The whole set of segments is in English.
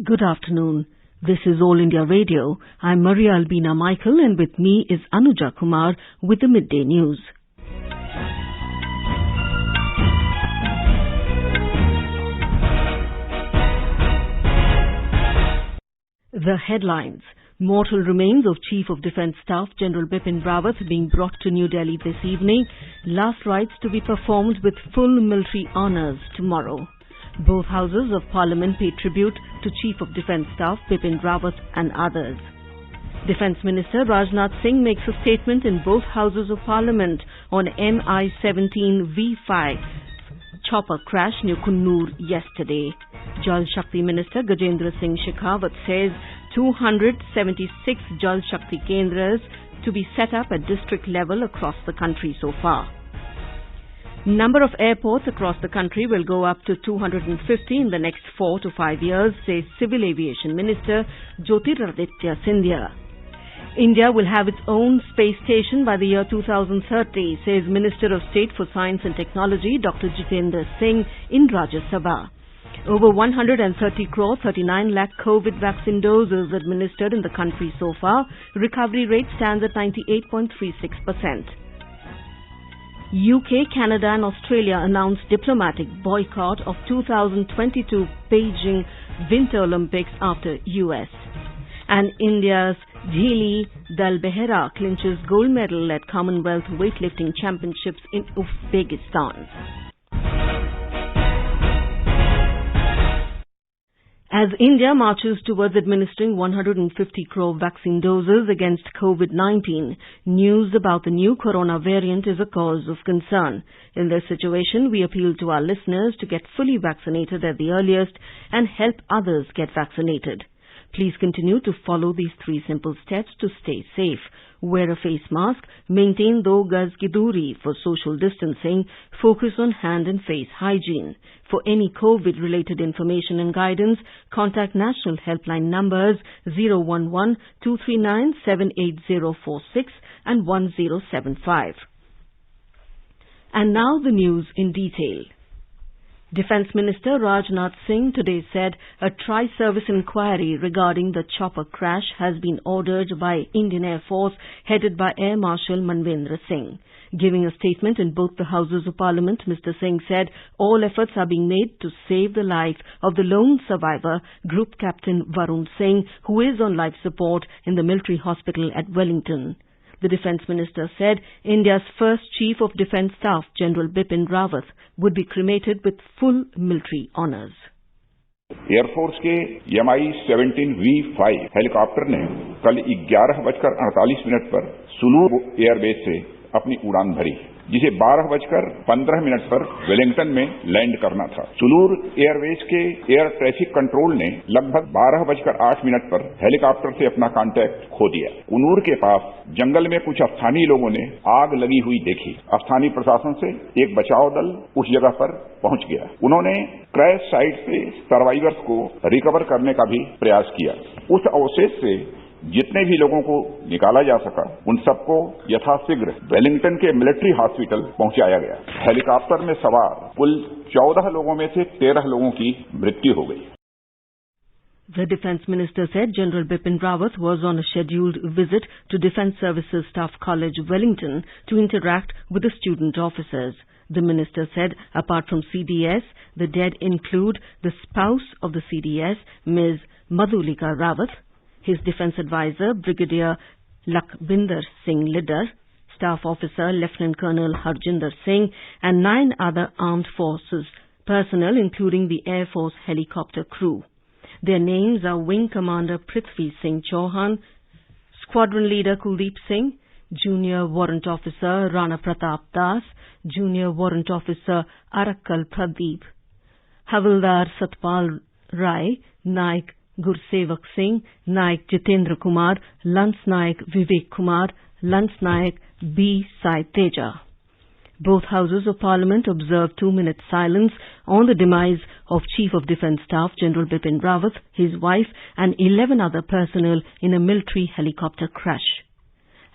Good afternoon. This is All India Radio. I'm Maria Albina Michael and with me is Anuja Kumar with the Midday News. The headlines. Mortal remains of Chief of Defence Staff General Bipin Rawat being brought to New Delhi this evening. Last rites to be performed with full military honours tomorrow. Both houses of Parliament pay tribute to Chief of Defence Staff Bipin Rawat and others. Defence Minister Rajnath Singh makes a statement in both houses of Parliament on Mi-17 V5 chopper crash near Kunnur yesterday. Jal Shakti Minister Gajendra Singh Shekhawat says 276 Jal Shakti Kendras to be set up at district level across the country so far. Number of airports across the country will go up to 250 in the next 4 to 5 years, says Civil Aviation Minister Jyotiraditya Scindia. India will have its own space station by the year 2030, says Minister of State for Science and Technology Dr. Jitendra Singh in Rajya Sabha. Over 130 crore 39 lakh COVID vaccine doses administered in the country so far. Recovery rate stands at 98.36%. UK, Canada and Australia announced diplomatic boycott of 2022 Beijing Winter Olympics after US. And India's Jhili Dal Behera clinches gold medal at Commonwealth Weightlifting Championships in Uzbekistan. As India marches towards administering 150 crore vaccine doses against COVID-19, news about the new corona variant is a cause of concern. In this situation, we appeal to our listeners to get fully vaccinated at the earliest and help others get vaccinated. Please continue to follow these 3 simple steps to stay safe. Wear a face mask, maintain 2 gaz ki doori for social distancing, focus on hand and face hygiene. For any COVID-related information and guidance, contact national helpline numbers 011-239-78046 and 1075. And now the news in detail. Defence Minister Rajnath Singh today said a tri-service inquiry regarding the chopper crash has been ordered by Indian Air Force headed by Air Marshal Manvendra Singh. Giving a statement in both the Houses of Parliament, Mr. Singh said all efforts are being made to save the life of the lone survivor, Group Captain Varun Singh, who is on life support in the military hospital at Wellington. The Defence Minister said India's first Chief of Defence Staff, General Bipin Rawat, would be cremated with full military honours. Air force के Mi-17 V5 helicopter ने कल 11:48 पर Sulur airbase से अपनी उड़ान भरी, जिसे 12:15 पर वेलिंगटन में लैंड करना था। सुलूर एयरबेस के एयर ट्रैफिक कंट्रोल ने लगभग 12:08 पर हेलीकॉप्टर से अपना कांटेक्ट खो दिया। कुन्नूर के पास जंगल में कुछ स्थानीय लोगों ने आग लगी हुई देखी। स्थानीय प्रशासन से एक बचाव दल उस जगह पर पहुंच गया। उन्होंने क्रैश साइट से सर्वाइवर्स को रिकवर करने का भी प्रयास किया। उस अवशेष से जितने भी लोगों को निकाला जा सका, उन सबको यथाशीघ्र वेलिंगटन के मिलिट्री हॉस्पिटल पहुंचाया गया। हेलीकॉप्टर में सवार कुल 14 लोगों में से 13 लोगों की मृत्यु हो गई। The Defence Minister said General Bipin Rawat was on a scheduled visit to Defence Services Staff College, Wellington, to interact with the student officers. The Minister said apart from CDS, the dead include the spouse of the CDS, Ms. Madhulika Rawat, his defence advisor, Brigadier Lakbinder Singh Liddar, Staff Officer Lieutenant Colonel Harjinder Singh, and 9 other armed forces personnel, including the Air Force helicopter crew. Their names are Wing Commander Prithvi Singh Chauhan, Squadron Leader Kuldeep Singh, Junior Warrant Officer Rana Pratap Das, Junior Warrant Officer Arakkal Pradeep, Havildar Satpal Rai, Naik Gursevak Singh, Naik Jitendra Kumar, Lance Naik Vivek Kumar, Lance Naik B. Sai Teja. Both Houses of Parliament observed 2-minute silence on the demise of Chief of Defence Staff General Bipin Rawat, his wife and 11 other personnel in a military helicopter crash.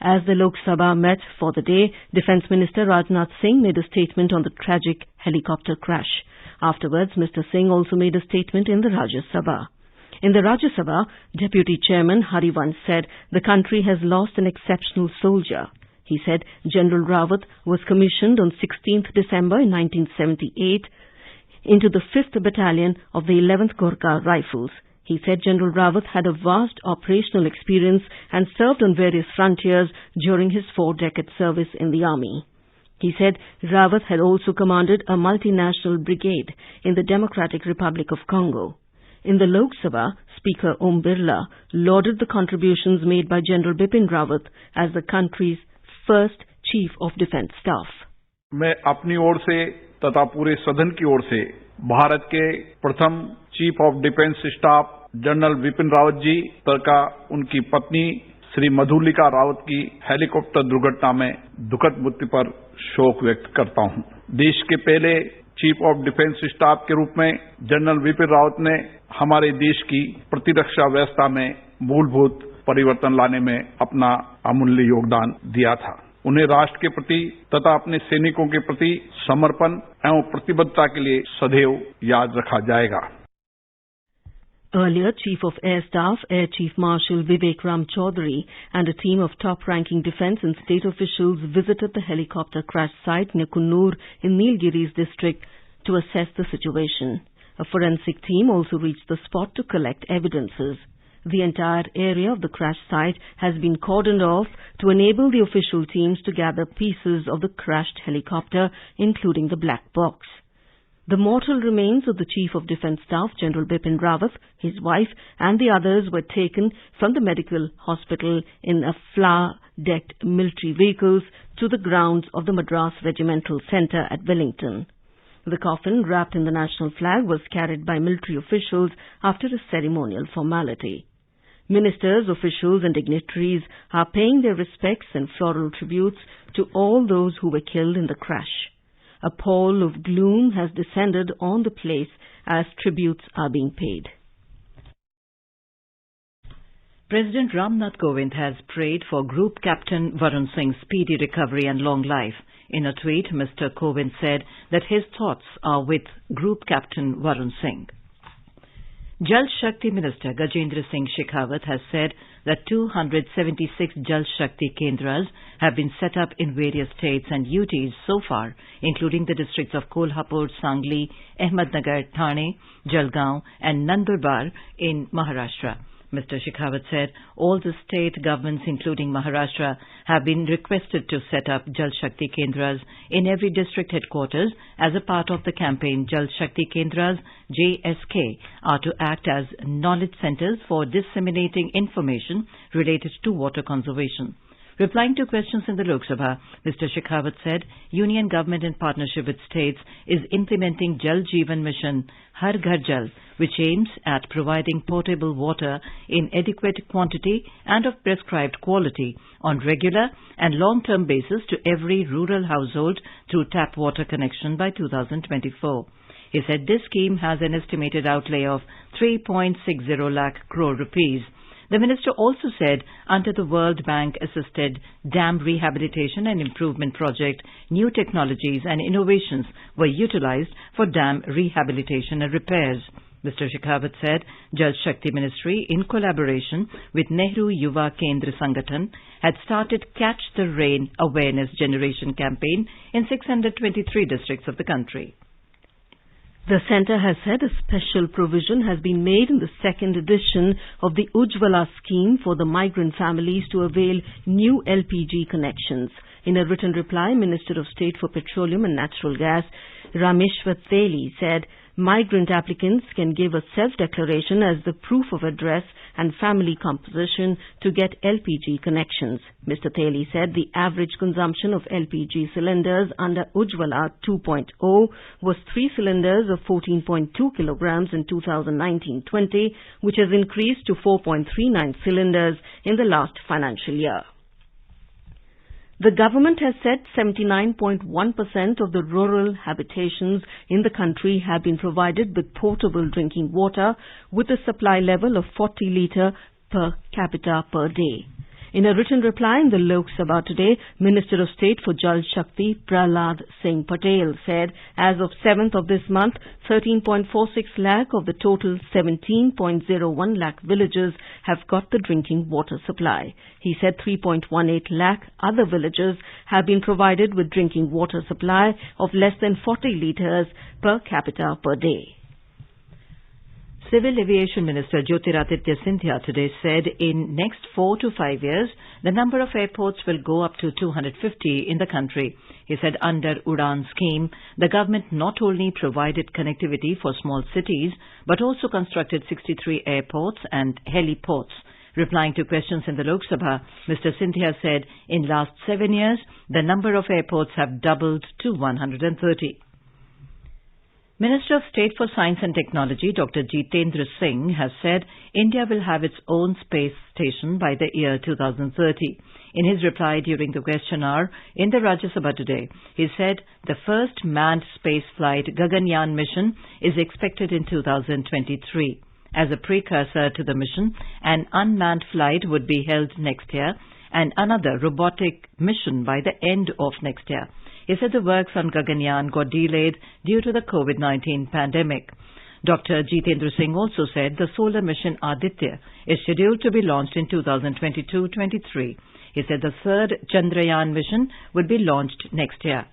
As the Lok Sabha met for the day, Defence Minister Rajnath Singh made a statement on the tragic helicopter crash. Afterwards, Mr. Singh also made a statement in the Rajya Sabha. In the Rajya Sabha, Deputy Chairman Harivansh said the country has lost an exceptional soldier. He said General Rawat was commissioned on 16th December 1978 into the 5th Battalion of the 11th Gorkha Rifles. He said General Rawat had a vast operational experience and served on various frontiers during his 4-decade service in the army. He said Rawat had also commanded a multinational brigade in the Democratic Republic of Congo. In the Lok Sabha, Speaker Om Birla lauded the contributions made by General Bipin Rawat as the country's first Chief of Defence Staff. मैं अपनी ओर से तथा पूरे सदन की ओर से भारत के प्रथम chief of defence staff general Bipin Rawat ji तथा उनकी पत्नी श्री मधुलिका रावत की हेलीकॉप्टर दुर्घटना में दुखद मृत्यु पर शोक व्यक्त करता हूं। देश के पहले चीफ ऑफ डिफेंस स्टाफ के रूप में जनरल बिपिन रावत ने हमारे देश की प्रतिरक्षा व्यवस्था में मूलभूत परिवर्तन लाने में अपना अमूल्य योगदान दिया था। उन्हें राष्ट्र के प्रति तथा अपने सैनिकों के प्रति समर्पण एवं प्रतिबद्धता के लिए सदैव याद रखा जाएगा। Earlier, Chief of Air Staff, Air Chief Marshal Vivek Ram Chaudhary and a team of top-ranking defence and state officials visited the helicopter crash site near Kunnur in Nilgiri's district to assess the situation. A forensic team also reached the spot to collect evidences. The entire area of the crash site has been cordoned off to enable the official teams to gather pieces of the crashed helicopter, including the black box. The mortal remains of the Chief of Defence Staff, General Bipin Rawat, his wife and the others were taken from the medical hospital in a flower-decked military vehicles to the grounds of the Madras Regimental Centre at Wellington. The coffin, wrapped in the national flag, was carried by military officials after a ceremonial formality. Ministers, officials and dignitaries are paying their respects and floral tributes to all those who were killed in the crash. A pall of gloom has descended on the place as tributes are being paid. President Ramnath Kovind has prayed for Group Captain Varun Singh's speedy recovery and long life. In a tweet, Mr. Kovind said that his thoughts are with Group Captain Varun Singh. Jal Shakti Minister Gajendra Singh Shekhawat has said that 276 Jal Shakti Kendras have been set up in various states and UTs so far, including the districts of Kolhapur, Sangli, Ahmednagar, Thane, Jalgaon and Nandurbar in Maharashtra. Mr. Shekhawat said all the state governments, including Maharashtra, have been requested to set up Jal Shakti Kendras in every district headquarters as a part of the campaign. Jal Shakti Kendras, JSK, are to act as knowledge centers for disseminating information related to water conservation. Replying to questions in the Lok Sabha, Mr. Shekhawat said Union government in partnership with states is implementing Jal Jeevan Mission Har Ghar Jal, which aims at providing potable water in adequate quantity and of prescribed quality on regular and long-term basis to every rural household through tap water connection by 2024. He said this scheme has an estimated outlay of 3.60 lakh crore rupees. The minister also said under the World Bank-assisted dam rehabilitation and improvement project, new technologies and innovations were utilized for dam rehabilitation and repairs. Mr. Shekhawat said Jal Shakti Ministry, in collaboration with Nehru Yuva Kendra Sangathan, had started Catch the Rain awareness generation campaign in 623 districts of the country. The centre has said a special provision has been made in the second edition of the Ujjwala scheme for the migrant families to avail new LPG connections. In a written reply, Minister of State for Petroleum and Natural Gas, Rameshwar Teli, said migrant applicants can give a self-declaration as the proof of address and family composition to get LPG connections. Mr. Teli said the average consumption of LPG cylinders under Ujjwala 2.0 was 3 cylinders of 14.2 kilograms in 2019-20, which has increased to 4.39 cylinders in the last financial year. The government has said 79.1% of the rural habitations in the country have been provided with potable drinking water with a supply level of 40 litre per capita per day. In a written reply in the Lok Sabha today, Minister of State for Jal Shakti Prahlad Singh Patel said as of 7th of this month, 13.46 lakh of the total 17.01 lakh villages have got the drinking water supply. He said 3.18 lakh other villages have been provided with drinking water supply of less than 40 litres per capita per day. Civil Aviation Minister Jyotiraditya Scindia today said in next 4 to 5 years, the number of airports will go up to 250 in the country. He said under Udan scheme, the government not only provided connectivity for small cities, but also constructed 63 airports and heliports. Replying to questions in the Lok Sabha, Mr. Scindia said in last 7 years, the number of airports have doubled to 130. Minister of State for Science and Technology, Dr. Jitendra Singh, has said India will have its own space station by the year 2030. In his reply during the question hour in the Rajya Sabha today, he said the first manned space flight Gaganyaan mission is expected in 2023. As a precursor to the mission, an unmanned flight would be held next year and another robotic mission by the end of next year. He said the works on Gaganyaan got delayed due to the COVID-19 pandemic. Dr. Jitendra Singh also said the solar mission Aditya is scheduled to be launched in 2022-23. He said the third Chandrayaan mission would be launched next year.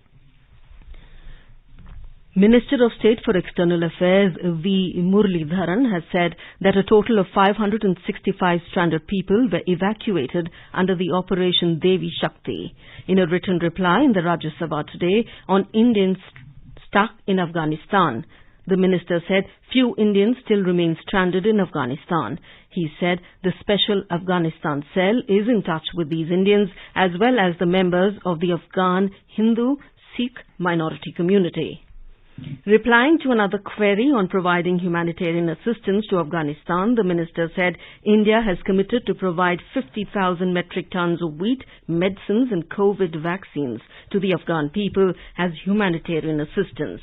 Minister of State for External Affairs V. Muralidharan has said that a total of 565 stranded people were evacuated under the Operation Devi Shakti. In a written reply in the Rajya Sabha today on Indians stuck in Afghanistan, the minister said few Indians still remain stranded in Afghanistan. He said the Special Afghanistan Cell is in touch with these Indians as well as the members of the Afghan Hindu Sikh minority community. Replying to another query on providing humanitarian assistance to Afghanistan, the minister said India has committed to provide 50,000 metric tons of wheat, medicines and COVID vaccines to the Afghan people as humanitarian assistance.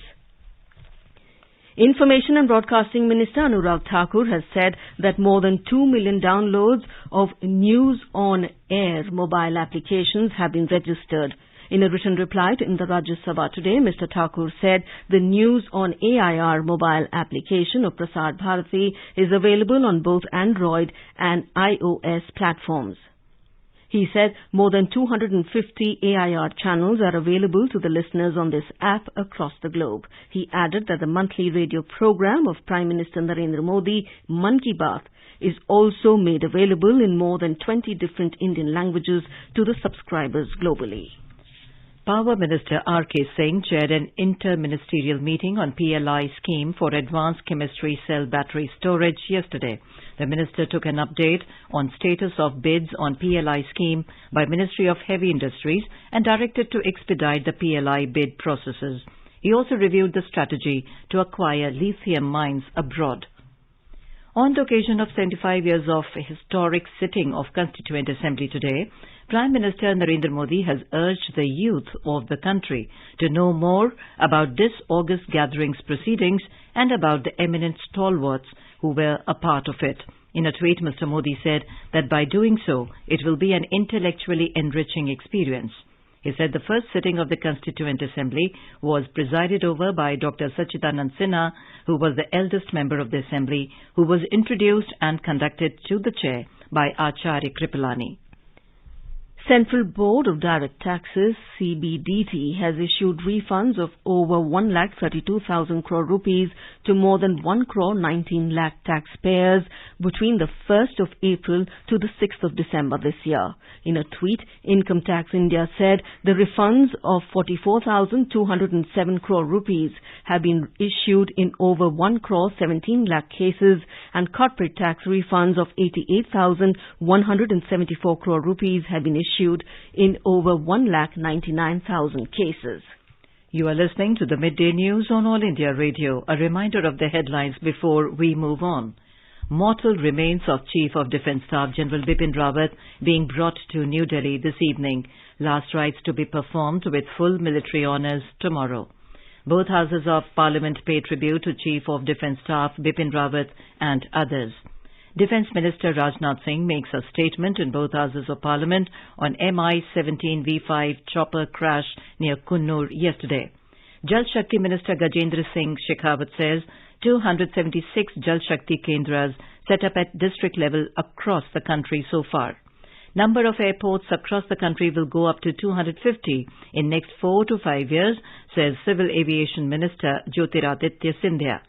Information and Broadcasting Minister Anurag Thakur has said that more than 2 million downloads of News on Air mobile applications have been registered. In a written reply in the Rajya Sabha today, Mr. Thakur said the News on AIR mobile application of Prasar Bharati is available on both Android and iOS platforms. He said more than 250 AIR channels are available to the listeners on this app across the globe. He added that the monthly radio program of Prime Minister Narendra Modi, Mann Ki Baat, is also made available in more than 20 different Indian languages to the subscribers globally. Power Minister R.K. Singh chaired an inter-ministerial meeting on PLI scheme for advanced chemistry cell battery storage yesterday. The minister took an update on status of bids on PLI scheme by Ministry of Heavy Industries and directed to expedite the PLI bid processes. He also reviewed the strategy to acquire lithium mines abroad. On the occasion of 75 years of historic sitting of Constituent Assembly today, Prime Minister Narendra Modi has urged the youth of the country to know more about this August gathering's proceedings and about the eminent stalwarts who were a part of it. In a tweet, Mr. Modi said that by doing so, it will be an intellectually enriching experience. He said the first sitting of the Constituent Assembly was presided over by Dr. Sachidanand Sinha, who was the eldest member of the Assembly, who was introduced and conducted to the chair by Acharya Kripalani. Central Board of Direct Taxes, CBDT, has issued refunds of over 1,32,000 crore rupees to more than 1 crore 19 lakh taxpayers between the 1st of April to the 6th of December this year. In a tweet, Income Tax India said the refunds of 44,207 crore rupees have been issued in over 1 crore 17 lakh cases and corporate tax refunds of 88,174 crore rupees have been issued in over 1,99,000 cases. You are listening to the Midday News on All India Radio. A reminder of the headlines before we move on. Mortal remains of Chief of Defence Staff General Bipin Rawat being brought to New Delhi this evening. Last rites to be performed with full military honours tomorrow. Both houses of Parliament pay tribute to Chief of Defence Staff Bipin Rawat and others. Defence Minister Rajnath Singh makes a statement in both houses of Parliament on Mi-17 V5 chopper crash near Kunnur yesterday. Jal Shakti Minister Gajendra Singh Shekhawat says 276 Jal Shakti Kendras set up at district level across the country so far. Number of airports across the country will go up to 250 in next 4 to 5 years, says Civil Aviation Minister Jyotiraditya Scindia.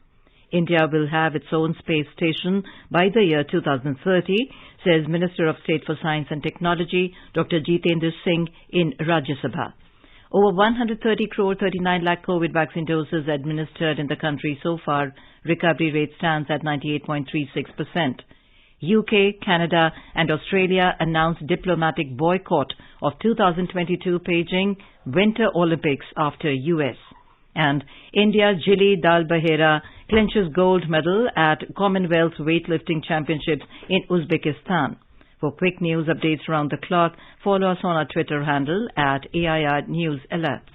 India will have its own space station by the year 2030, says Minister of State for Science and Technology Dr. Jitendra Singh in Rajya Sabha. Over 130 crore 39 lakh COVID vaccine doses administered in the country so far. Recovery rate stands at 98.36%. UK, Canada and Australia announced diplomatic boycott of 2022 Beijing Winter Olympics after US. And India Jili Dal Bahera clinches gold medal at Commonwealth Weightlifting Championships in Uzbekistan. For quick news updates around the clock, follow us on our Twitter handle at AIR News Alerts.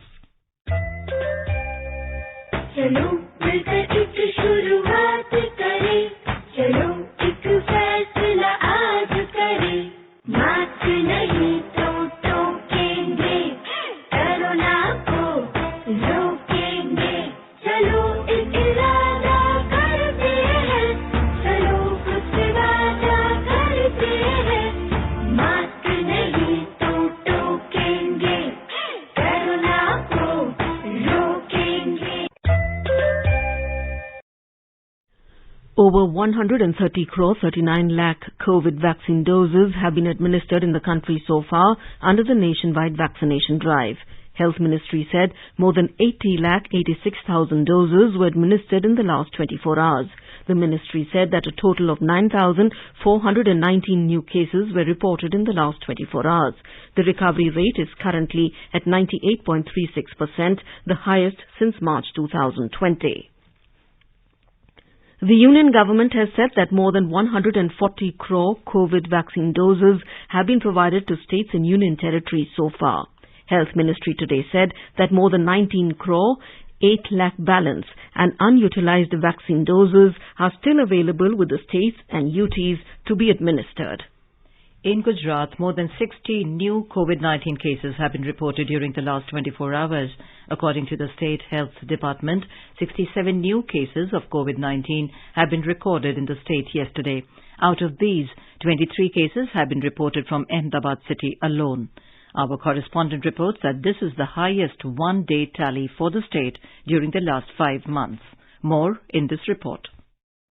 चलो मिलकर एक शुरुआत करें, चलो एक फैसला आज करें, मास्क नहीं तो टोकेंगे, कोरोना को रोकेंगे, चलो एक इरादा करते हैं, चलो कुछ वादा करते हैं, मास्क नहीं तो टोकेंगे, कोरोना को रोकेंगे. Over 130 crore 39 lakh COVID vaccine doses have been administered in the country so far under the nationwide vaccination drive. Health Ministry said more than 80 lakh 86,000 doses were administered in the last 24 hours. The ministry said that a total of 9,419 new cases were reported in the last 24 hours. The recovery rate is currently at 98.36%, the highest since March 2020. The Union Government has said that more than 140 crore COVID vaccine doses have been provided to states and Union territories so far. Health Ministry today said that more than 19 crore 8 lakh balance and unutilized vaccine doses are still available with the states and UTs to be administered. In Gujarat, more than 60 new COVID-19 cases have been reported during the last 24 hours. According to the State Health Department, 67 new cases of COVID-19 have been recorded in the state yesterday. Out of these, 23 cases have been reported from Ahmedabad city alone. Our correspondent reports that this is the highest one-day tally for the state during the last 5 months. More in this report.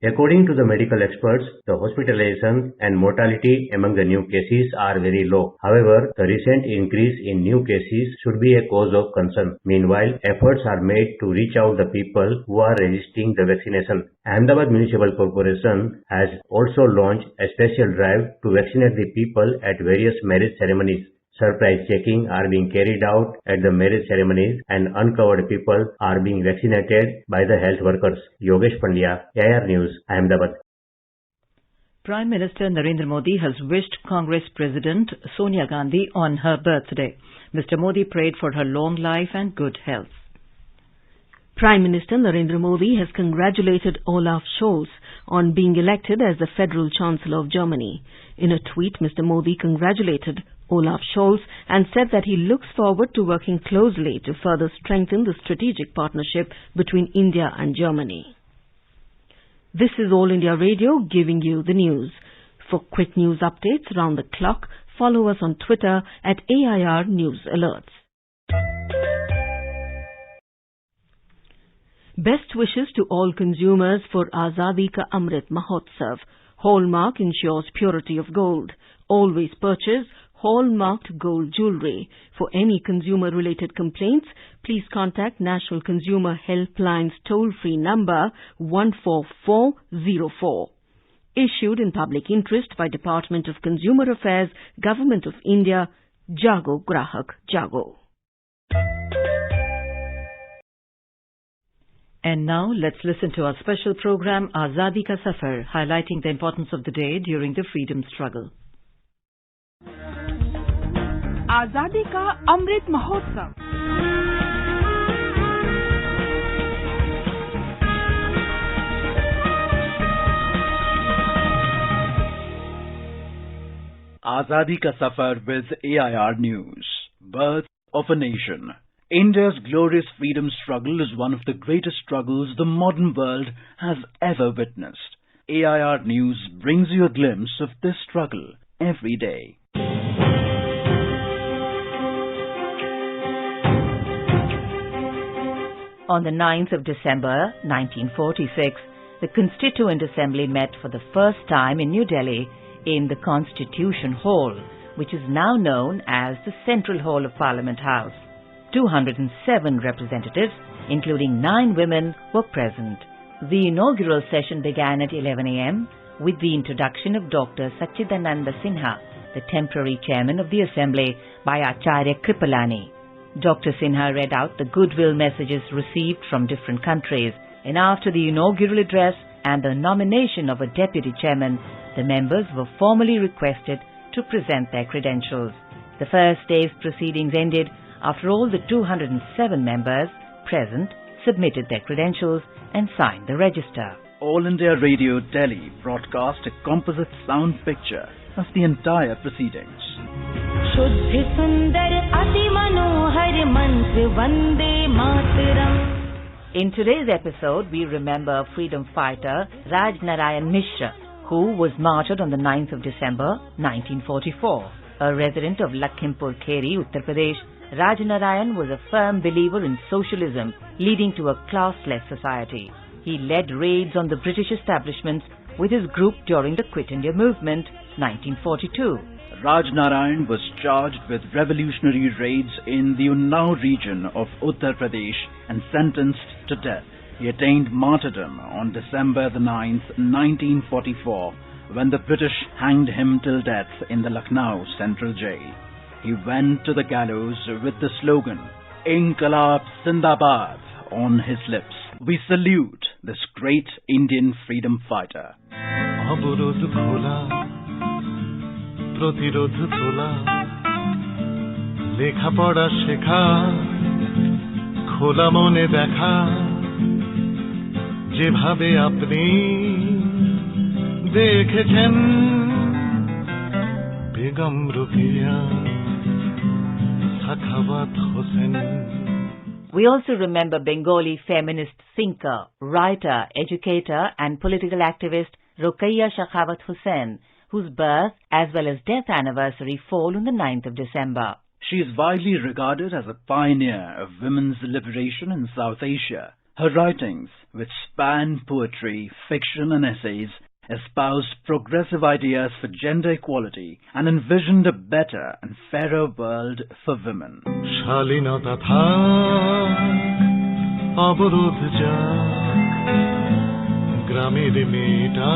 According to the medical experts, the hospitalization and mortality among the new cases are very low. However, the recent increase in new cases should be a cause of concern. Meanwhile, efforts are made to reach out the people who are resisting the vaccination. Ahmedabad Municipal Corporation has also launched a special drive to vaccinate the people at various marriage ceremonies. Surprise checking are being carried out at the marriage ceremonies and uncovered people are being vaccinated by the health workers. Yogesh Pandya, AIR News, Ahmedabad. Prime Minister Narendra Modi has wished Congress President Sonia Gandhi on her birthday. Mr. Modi prayed for her long life and good health. Prime Minister Narendra Modi has congratulated Olaf Scholz on being elected as the Federal Chancellor of Germany. In a tweet, Mr. Modi congratulated Olaf Scholz and said that he looks forward to working closely to further strengthen the strategic partnership between India and Germany. This is All India Radio giving you the news. For quick news updates around the clock, follow us on Twitter at AIR News Alerts. Best wishes to all consumers for Azadi Ka Amrit Mahotsav. Hallmark ensures purity of gold. Always purchase hallmarked gold jewelry. For any consumer-related complaints, please contact National Consumer Helpline's toll-free number 14404. Issued in public interest by Department of Consumer Affairs, Government of India, Jago Grahak Jago. And now let's listen to our special program Azadi Ka Safar, highlighting the importance of the day during the freedom struggle. आजादी का Amrit Mahotsav. Azadi Ka Safar with AIR News. Birth of a Nation. India's glorious freedom struggle is one of the greatest struggles the modern world has ever witnessed. AIR News brings you a glimpse of this struggle every day. On the 9th of December 1946, the Constituent Assembly met for the first time in New Delhi in the Constitution Hall, which is now known as the Central Hall of Parliament House. 207 representatives, including 9 women, were present. The inaugural session began at 11 a.m. with the introduction of Dr. Sachidananda Sinha, the temporary chairman of the Assembly, by Acharya Kripalani. Dr. Sinha read out the goodwill messages received from different countries, and after the inaugural address and the nomination of a deputy chairman, the members were formally requested to present their credentials. The first day's proceedings ended after all the 207 members present submitted their credentials and signed the register. All India Radio Delhi broadcast a composite sound picture of the entire proceedings. In today's episode, we remember freedom fighter Raj Narayan Mishra, who was martyred on the 9th of December 1944. A resident of Lakhimpur Kheri, Uttar Pradesh, Raj Narayan was a firm believer in socialism, leading to a classless society. He led raids on the British establishments with his group during the Quit India Movement, 1942. Raj Narayan was charged with revolutionary raids in the Unnao region of Uttar Pradesh and sentenced to death. He attained martyrdom on December the 9th, 1944, when the British hanged him till death in the Lucknow Central Jail. He went to the gallows with the slogan, Inqilab Zindabad, on his lips. We salute this great Indian freedom fighter. প্রতিরোধ তোলা লেখাপড়া শেখা খোলা মনে দেখা যেভাবে আপনি দেখেছেন Begum Rokeya Sakhawat Hossain. We also remember Bengali feminist thinker, writer, educator and political activist Rokeya Sakhawat Hussain, whose birth as well as death anniversary fall on the 9th of December. She is widely regarded as a pioneer of women's liberation in South Asia. Her writings, which span poetry, fiction and essays, espoused progressive ideas for gender equality and envisioned a better and fairer world for women. শালীনতা থাক অবরোধ যাক গ্রামের মেয়েটা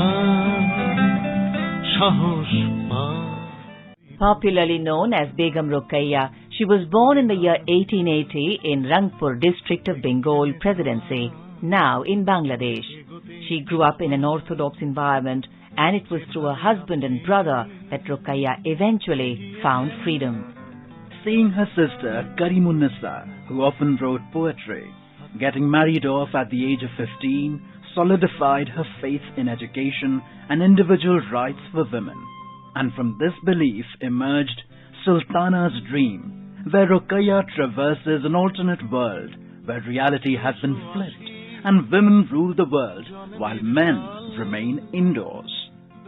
Popularly known as Begum Rokeya, she was born in the year 1880 in Rangpur district of Bengal Presidency, now in Bangladesh. She grew up in an orthodox environment, and it was through her husband and brother that Rokeya eventually found freedom. Seeing her sister Karimunnisa, who often wrote poetry, getting married off at the age of 15, solidified her faith in education and individual rights for women. And from this belief emerged Sultana's Dream, where Rokeya traverses an alternate world where reality has been flipped and women rule the world while men remain indoors.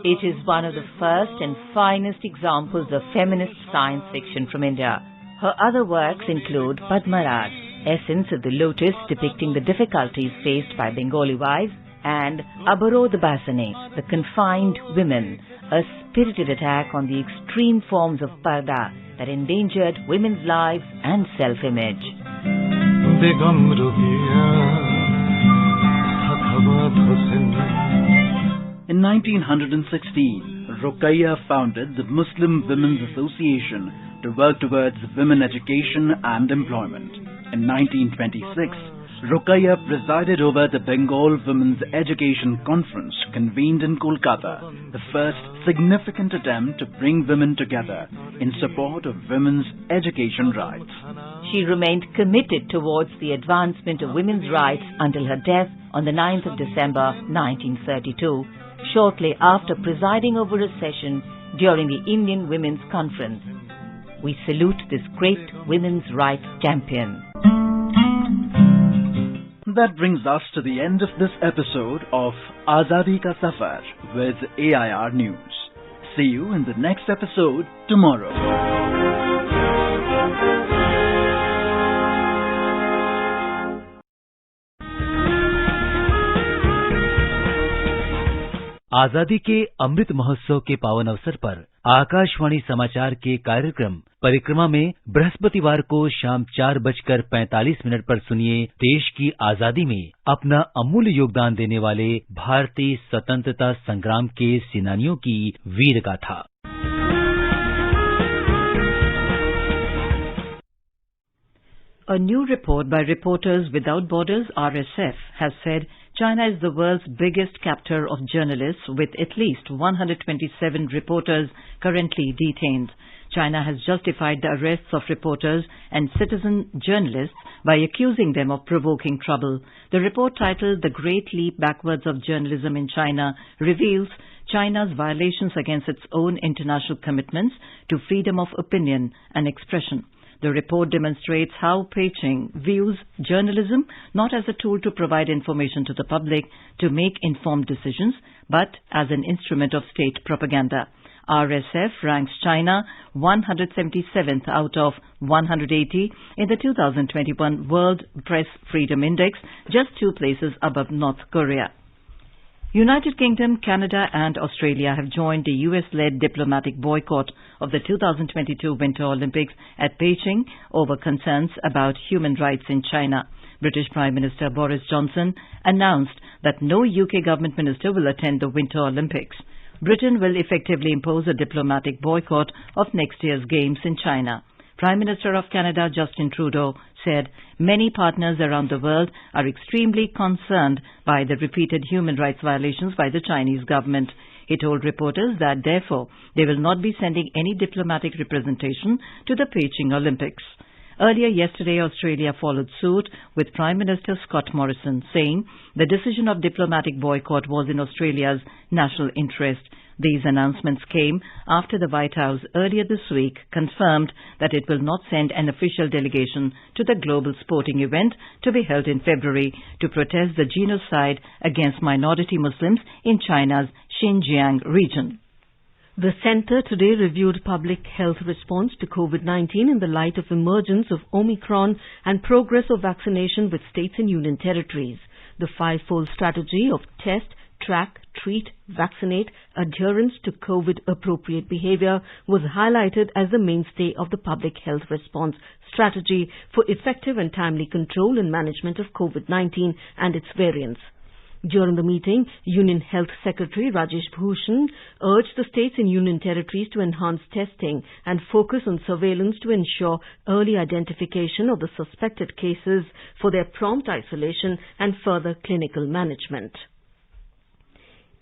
It is one of the first and finest examples of feminist science fiction from India. Her other works include Padmaraj, Essence of the Lotus, depicting the difficulties faced by Bengali wives, and Abarod Basane, The Confined Women, a spirited attack on the extreme forms of parda that endangered women's lives and self-image. In 1916, Rokeya founded the Muslim Women's Association to work towards women education and employment. In 1926, Rokeya presided over the Bengal Women's Education Conference convened in Kolkata, the first significant attempt to bring women together in support of women's education rights. She remained committed towards the advancement of women's rights until her death on the 9th of December 1932, shortly after presiding over a session during the Indian Women's Conference. We salute this great women's rights champion. That brings us to the end of this episode of Azadi Ka Safar with AIR News. See you in the next episode tomorrow. आजादी के अमृत महोत्सव के पावन अवसर पर आकाशवाणी समाचार के कार्यक्रम परिक्रमा में बृहस्पतिवार को शाम 4:45 पर सुनिए देश की आजादी में अपना अमूल्य योगदान देने वाले भारतीय स्वतंत्रता संग्राम के सेनानियों की वीर गाथा। A new report by Reporters Without Borders (RSF) has said China is the world's biggest captor of journalists, with at least 127 reporters currently detained. China has justified the arrests of reporters and citizen journalists by accusing them of provoking trouble. The report, titled "The Great Leap Backwards of Journalism in China," reveals China's violations against its own international commitments to freedom of opinion and expression. The report demonstrates how Beijing views journalism not as a tool to provide information to the public to make informed decisions, but as an instrument of state propaganda. RSF ranks China 177th out of 180 in the 2021 World Press Freedom Index, just 2 places above North Korea. United Kingdom, Canada and Australia have joined the US-led diplomatic boycott of the 2022 Winter Olympics at Beijing over concerns about human rights in China. British Prime Minister Boris Johnson announced that no UK government minister will attend the Winter Olympics. Britain will effectively impose a diplomatic boycott of next year's Games in China. Prime Minister of Canada Justin Trudeau said many partners around the world are extremely concerned by the repeated human rights violations by the Chinese government. He told reporters that therefore they will not be sending any diplomatic representation to the Beijing Olympics. Earlier yesterday, Australia followed suit with Prime Minister Scott Morrison, saying the decision of diplomatic boycott was in Australia's national interest. These announcements came after the White House earlier this week confirmed that it will not send an official delegation to the global sporting event to be held in February to protest the genocide against minority Muslims in China's Xinjiang region. The centre today reviewed public health response to COVID-19 in the light of emergence of Omicron and progress of vaccination with states and union territories. The five-fold strategy of test, track, treat, vaccinate, adherence to COVID-appropriate behavior was highlighted as the mainstay of the public health response strategy for effective and timely control and management of COVID-19 and its variants. During the meeting, Union Health Secretary Rajesh Bhushan urged the states and union territories to enhance testing and focus on surveillance to ensure early identification of the suspected cases for their prompt isolation and further clinical management.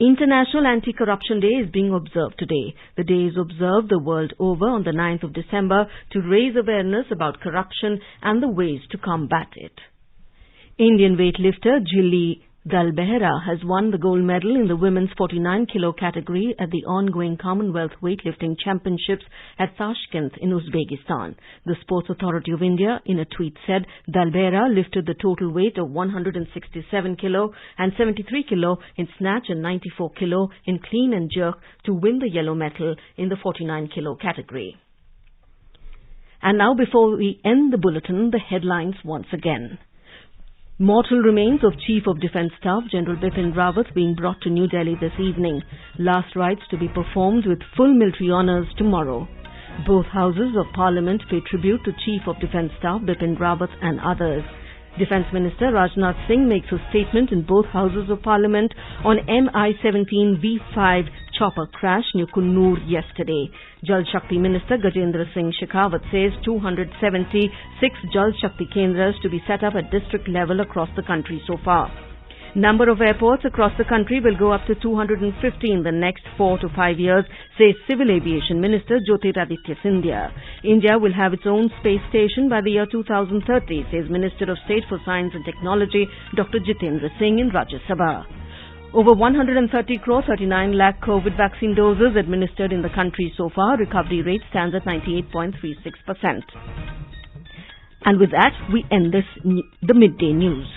International Anti-Corruption Day is being observed today. The day is observed the world over on the 9th of December to raise awareness about corruption and the ways to combat it. Indian weightlifter Jilly Dalbehra has won the gold medal in the women's 49 kilo category at the ongoing Commonwealth Weightlifting Championships at Tashkent in Uzbekistan. The Sports Authority of India in a tweet said Dalbehra lifted the total weight of 167 kilo and 73 kilo in snatch and 94 kilo in clean and jerk to win the yellow medal in the 49 kilo category. And now, before we end the bulletin, the headlines once again. Mortal remains of Chief of Defence Staff General Bipin Rawat being brought to New Delhi this evening. Last rites to be performed with full military honours tomorrow. Both houses of Parliament pay tribute to Chief of Defence Staff Bipin Rawat and others. Defence Minister Rajnath Singh makes a statement in both houses of Parliament on Mi-17 V5 chopper crash near Kunnur yesterday. Jal Shakti Minister Gajendra Singh Shekhawat says 276 Jal Shakti Kendras to be set up at district level across the country so far. Number of airports across the country will go up to 250 in the next 4 to 5 years, says Civil Aviation Minister Jyotiraditya Scindia. India will have its own space station by the year 2030, says Minister of State for Science and Technology Dr. Jitendra Singh in Rajya Sabha. Over 130 crore 39 lakh COVID vaccine doses administered in the country so far. Recovery rate stands at 98.36%. And with that, we end the midday news.